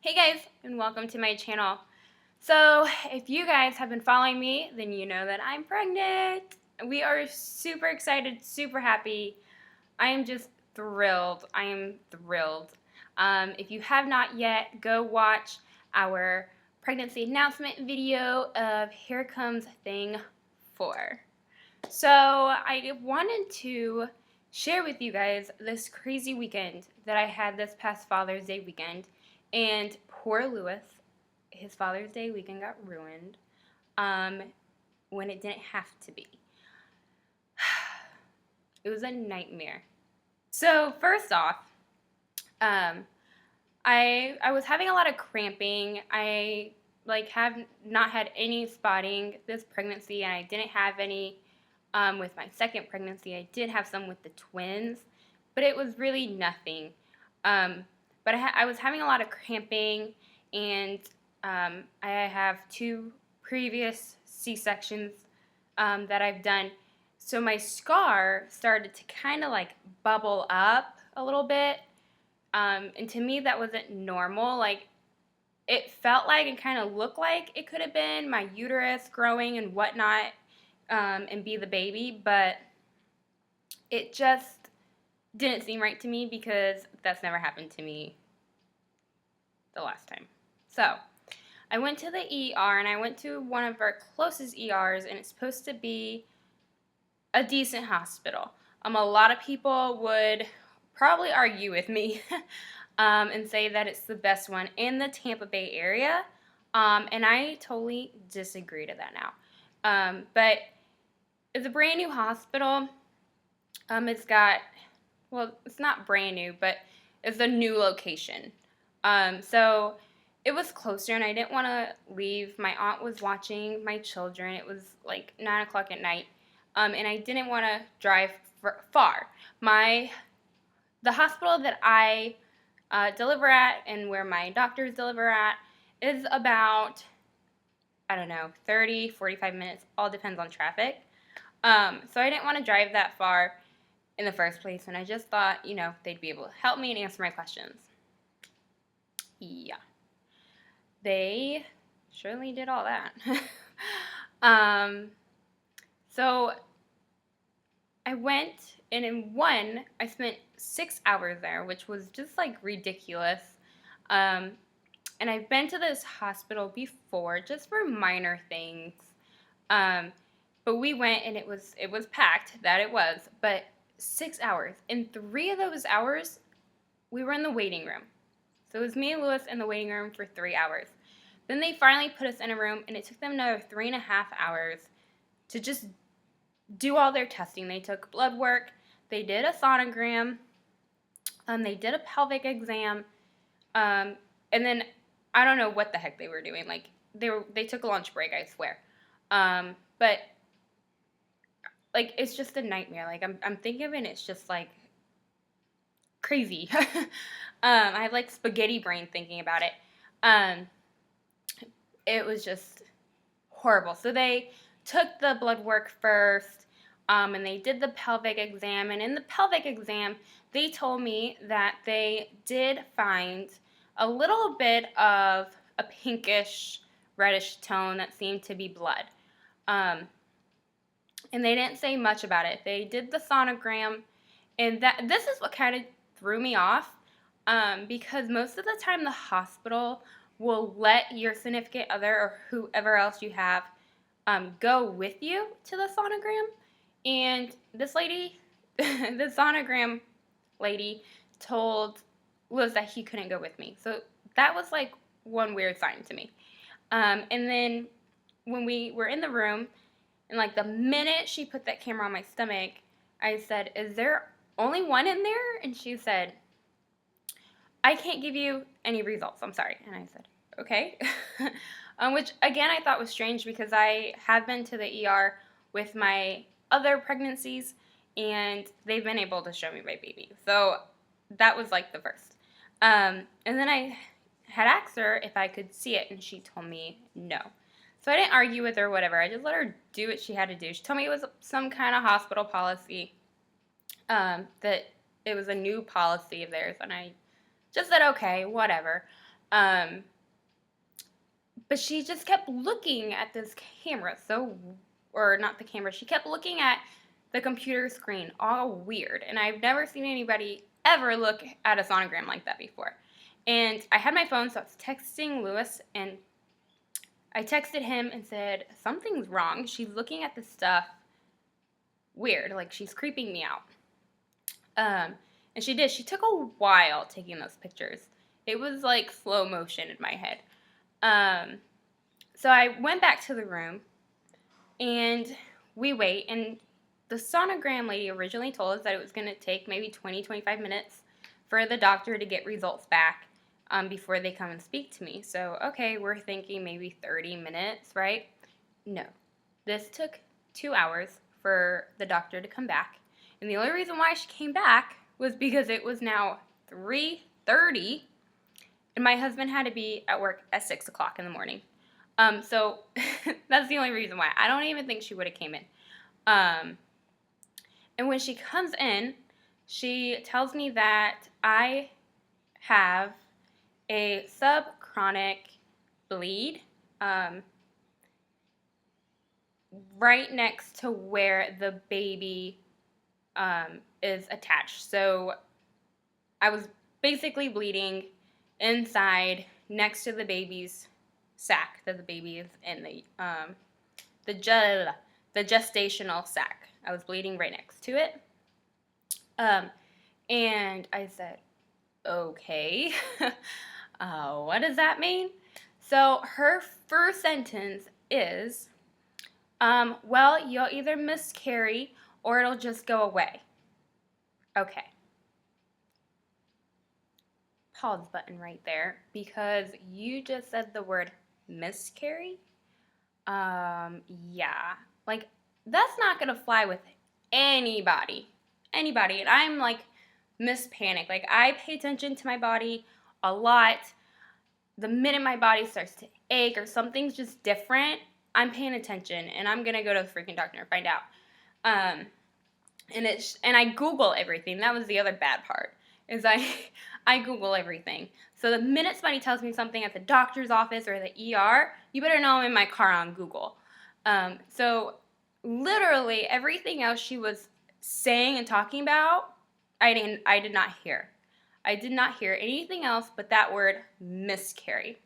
Hey guys, and welcome to my channel. So, if you guys have been following me, then you know that I'm pregnant. We are super excited, super happy. I am just thrilled. I am thrilled. If you have not yet, go watch our pregnancy announcement video of Here Comes Thing 4. So, I wanted to share with you guys this crazy weekend that I had this past Father's Day weekend. And poor Lewis, his Father's Day weekend got ruined um, when it didn't have to be. It was a nightmare. So first off, I was having a lot of cramping. I have not had any spotting this pregnancy, and I didn't have any with my second pregnancy. I did have some with the twins, but it was really nothing. But I was having a lot of cramping, and I have 2 previous C-sections that I've done. So my scar started to kind of like bubble up a little bit. And to me, that wasn't normal. Like, it felt like and kind of looked like it could have been my uterus growing and whatnot, and be the baby, but it just didn't seem right to me because that's never happened to me the last time. So I went to the ER, and I went to one of our closest ERs, and it's supposed to be a decent hospital. A lot of people would probably argue with me and say that it's the best one in the Tampa Bay area, and I totally disagree to that now. But it's a brand new hospital. It's got, well, it's not brand new, but it's a new location. So it was closer, and I didn't want to leave. My aunt was watching my children. It was like 9 o'clock at night, and I didn't want to drive far. The hospital that I deliver at and where my doctors deliver at is about, I don't know, 30, 45 minutes. All depends on traffic. So I didn't want to drive that far in the first place, and I just thought, they'd be able to help me and answer my questions. Yeah. They surely did all that. So I went, and I spent 6 hours there, which was just like ridiculous. And I've been to this hospital before just for minor things. But we went, and it was packed, that it was, but 6 hours. In 3 of those hours, we were in the waiting room. So it was me and Lewis in the waiting room for 3 hours. Then they finally put us in a room, and it took them another 3.5 hours to just do all their testing. They took blood work, they did a sonogram, they did a pelvic exam, and then I don't know what the heck they were doing. Like, they took a lunch break, I swear. But like, it's just a nightmare. Like, I'm thinking of it, and it's just like crazy. I have like spaghetti brain thinking about it. It was just horrible. So they took the blood work first, and they did the pelvic exam. And in the pelvic exam, they told me that they did find a little bit of a pinkish, reddish tone that seemed to be blood. And they didn't say much about it. They did the sonogram, and this is what kind of threw me off, because most of the time the hospital will let your significant other or whoever else you have go with you to the sonogram. And this lady, the sonogram lady, told Liz that he couldn't go with me. So that was like one weird sign to me. And then when we were in the room, and like the minute she put that camera on my stomach, I said, "Is there only one in there?" And she said, "I can't give you any results. I'm sorry." And I said, "Okay." Which, again, I thought was strange because I have been to the ER with my other pregnancies, and they've been able to show me my baby. So that was like the first. And then I had asked her if I could see it, and she told me no. So I didn't argue with her or whatever. I just let her do what she had to do. She told me it was some kind of hospital policy, that it was a new policy of theirs, and I just said, okay, whatever. Um, but she just kept looking at this camera, or not the camera, she kept looking at the computer screen all weird. And I've never seen anybody ever look at a sonogram like that before. And I had my phone, so I was texting Lewis, and I texted him and said, something's wrong. She's looking at this stuff weird, like she's creeping me out. And she did. She took a while taking those pictures. It was like slow motion in my head. So I went back to the room, and we wait, and the sonogram lady originally told us that it was going to take maybe 20-25 minutes for the doctor to get results back before they come and speak to me. So, okay, we're thinking maybe 30 minutes, right? No. This took 2 hours for the doctor to come back. And the only reason why she came back was because it was now 3:30, and my husband had to be at work at 6 o'clock in the morning. So that's the only reason why. I don't even think she would have came in. And when she comes in, she tells me that I have a subchronic bleed right next to where the baby is attached. So I was basically bleeding inside next to the baby's sac that the baby is in, the gestational sac. I was bleeding right next to it. And I said, okay, what does that mean? So her first sentence is, well, you'll either miscarry or it'll just go away. Okay. Pause button right there, because you just said the word miscarry. Yeah, like that's not gonna fly with anybody. And I'm like Miss Panic. Like, I pay attention to my body a lot. The minute my body starts to ache or something's just different, I'm paying attention, and I'm gonna go to the freaking doctor and find out. And I Google everything. That was the other bad part, is I Google everything. So the minute somebody tells me something at the doctor's office or the ER, you better know I'm in my car on Google. So literally everything else she was saying and talking about, I did not hear. I did not hear anything else but that word miscarry.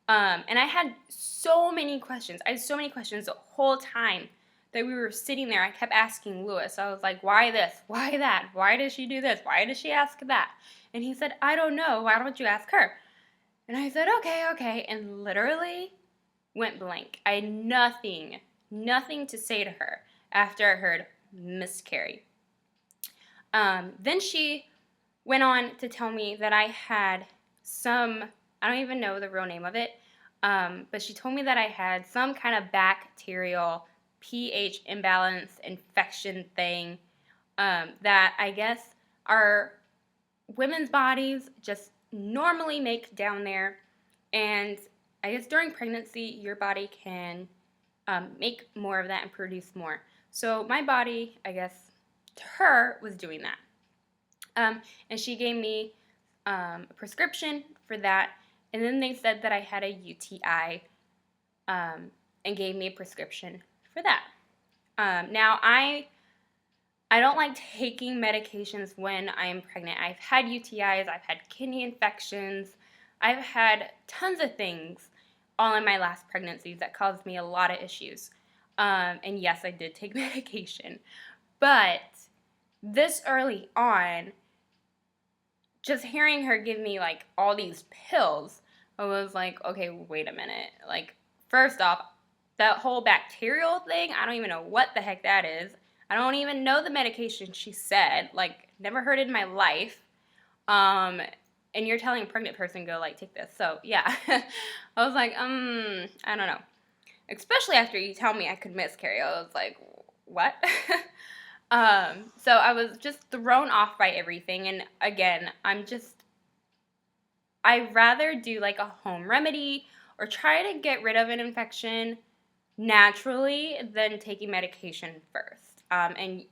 And I had so many questions. I had so many questions the whole time that we were sitting there. I kept asking Lewis. I was like, why this? Why that? Why does she do this? Why does she ask that? And he said, I don't know. Why don't you ask her? And I said, okay. And literally went blank. I had nothing to say to her after I heard miscarry. Then she went on to tell me that I had some, I don't even know the real name of it, but she told me that I had some kind of bacterial pH imbalance infection thing that I guess our women's bodies just normally make down there. And I guess during pregnancy, your body can make more of that and produce more. So my body, I guess, to her, was doing that. And she gave me a prescription for that. And then they said that I had a UTI and gave me a prescription for that. Now, I don't like taking medications when I am pregnant. I've had UTIs, I've had kidney infections, I've had tons of things all in my last pregnancies that caused me a lot of issues. And yes, I did take medication. But this early on, just hearing her give me like all these pills, I was like, okay, wait a minute. Like, first off, that whole bacterial thing, I don't even know what the heck that is. I don't even know the medication she said. Like, never heard it in my life. And you're telling a pregnant person, go, like, take this. So, yeah. I was like, I don't know. Especially after you tell me I could miscarry. I was like, what? So I was just thrown off by everything. And again, I'd rather do like a home remedy or try to get rid of an infection naturally than taking medication first. And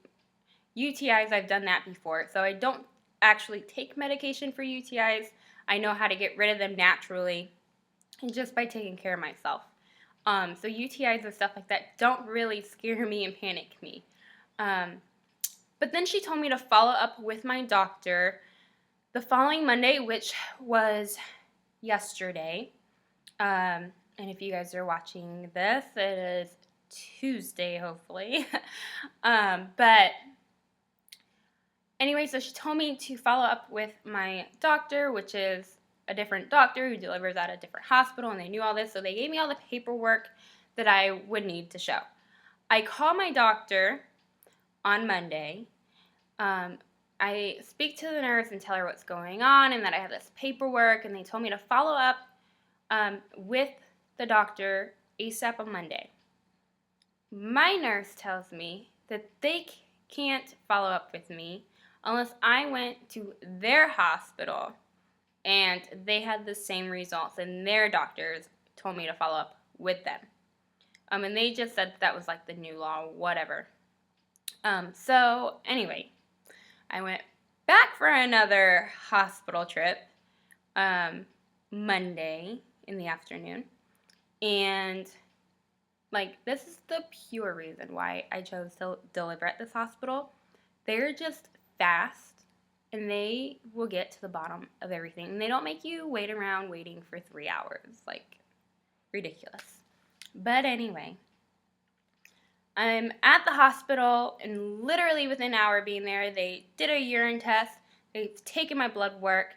UTIs, I've done that before. So I don't actually take medication for UTIs. I know how to get rid of them naturally and just by taking care of myself. So UTIs and stuff like that don't really scare me and panic me. But then she told me to follow up with my doctor the following Monday, which was yesterday. And if you guys are watching this, it is Tuesday, hopefully. But anyway, so she told me to follow up with my doctor, which is a different doctor who delivers at a different hospital, and they knew all this, so they gave me all the paperwork that I would need to show. I called my doctor on Monday. I speak to the nurse and tell her what's going on and that I have this paperwork, and they told me to follow up with the doctor ASAP on Monday. My nurse tells me that they can't follow up with me unless I went to their hospital and they had the same results and their doctors told me to follow up with them. And they just said that was like the new law, whatever. So anyway, I went back for another hospital trip Monday in the afternoon, and like, this is the pure reason why I chose to deliver at this hospital. They're just fast, and they will get to the bottom of everything. And they don't make you wait around waiting for 3 hours. Like, ridiculous. But anyway, I'm at the hospital, and literally within an hour of being there, they did a urine test. They've taken my blood work.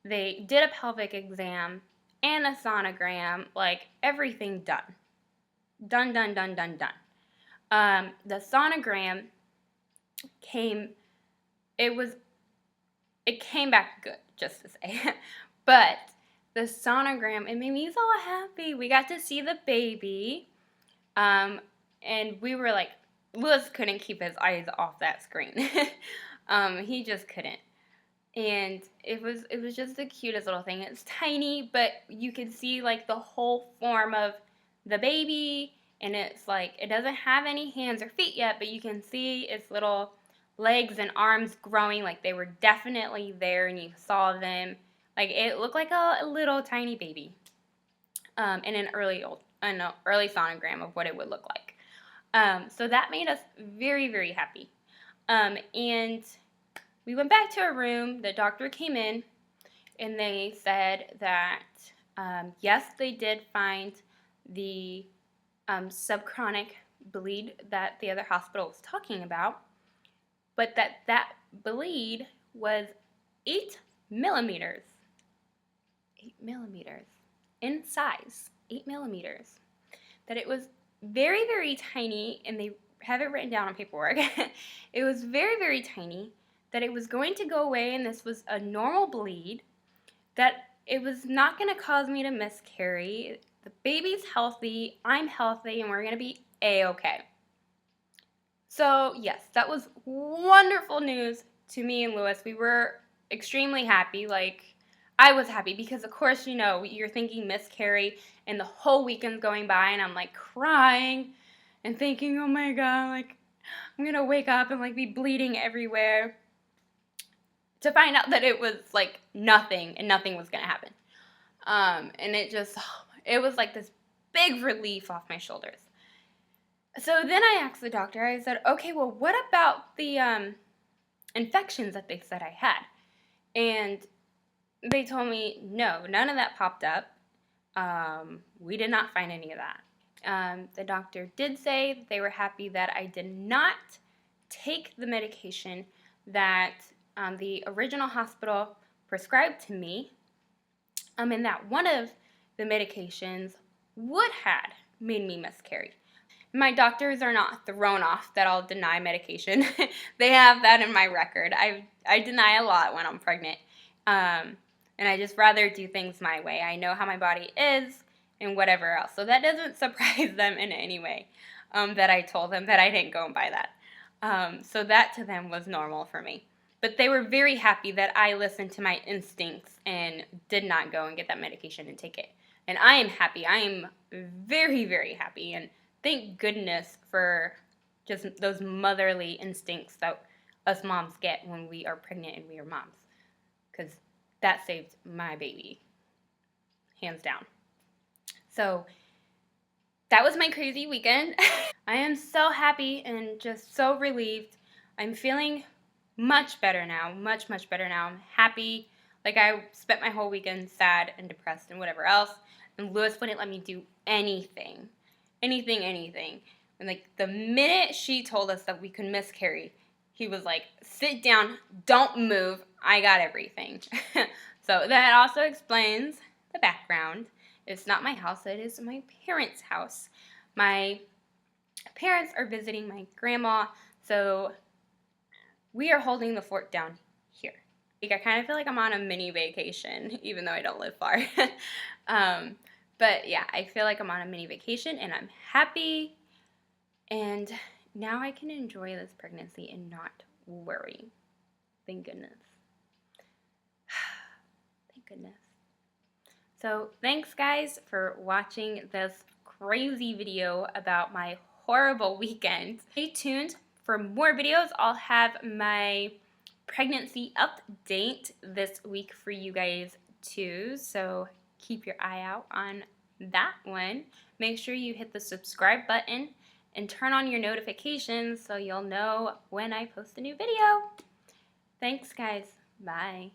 They did a pelvic exam and a sonogram. Like, everything done. Done. The sonogram came back good, just to say. But the sonogram, it made me so happy. We got to see the baby. And we were like, Lewis couldn't keep his eyes off that screen. He just couldn't. And it was just the cutest little thing. It's tiny, but you can see like the whole form of the baby, and it's like, it doesn't have any hands or feet yet, but you can see its little legs and arms growing, like they were definitely there and you saw them. Like, it looked like a little tiny baby. And an early sonogram of what it would look like. So that made us very, very happy. And we went back to our room. The doctor came in, and they said that, yes, they did find the subchronic bleed that the other hospital was talking about, but that bleed was 8 millimeters. 8 millimeters in size. 8 millimeters. That it was very, very tiny, and they have it written down on paperwork. It was very, very tiny, that it was going to go away, and this was a normal bleed, that it was not going to cause me to miscarry. The baby's healthy, I'm healthy, and we're going to be A-okay. So, yes, that was wonderful news to me and Lewis. We were extremely happy. Like, I was happy because, of course, you know, you're thinking miscarry, and the whole weekend's going by, and I'm, like, crying and thinking, oh, my God, like, I'm going to wake up and, like, be bleeding everywhere. To find out that it was, like, nothing, and nothing was going to happen. And it was like this big relief off my shoulders. So then I asked the doctor, I said, okay, well, what about the infections that they said I had? And they told me, no, none of that popped up. We did not find any of that. The doctor did say that they were happy that I did not take the medication that the original hospital prescribed to me, and that one of the medications would have made me miscarry. My doctors are not thrown off that I'll deny medication. They have that in my record. I deny a lot when I'm pregnant, and I just rather do things my way. I know how my body is and whatever else. So that doesn't surprise them in any way that I told them that I didn't go and buy that. So that to them was normal for me. But they were very happy that I listened to my instincts and did not go and get that medication and take it. And I am happy. I am very, very happy. And thank goodness for just those motherly instincts that us moms get when we are pregnant and we are moms. Because that saved my baby, hands down. So that was my crazy weekend. I am so happy and just so relieved. I'm feeling much better now, much better now. I'm happy. Like, I spent my whole weekend sad and depressed and whatever else, and Lewis wouldn't let me do anything. Anything. And like, the minute she told us that we could miscarry, he was like, sit down, don't move, I got everything. So that also explains the background. It's not my house, it is my parents' house. My parents are visiting my grandma, so we are holding the fort down here. Like, I kind of feel like I'm on a mini vacation, even though I don't live far. But yeah, I feel like I'm on a mini vacation, and I'm happy. And now I can enjoy this pregnancy and not worry. Thank goodness. Thank goodness. So thanks, guys, for watching this crazy video about my horrible weekend. Stay tuned for more videos. I'll have my pregnancy update this week for you guys too, so keep your eye out on that one. Make sure you hit the subscribe button and turn on your notifications so you'll know when I post a new video. Thanks, guys. Bye.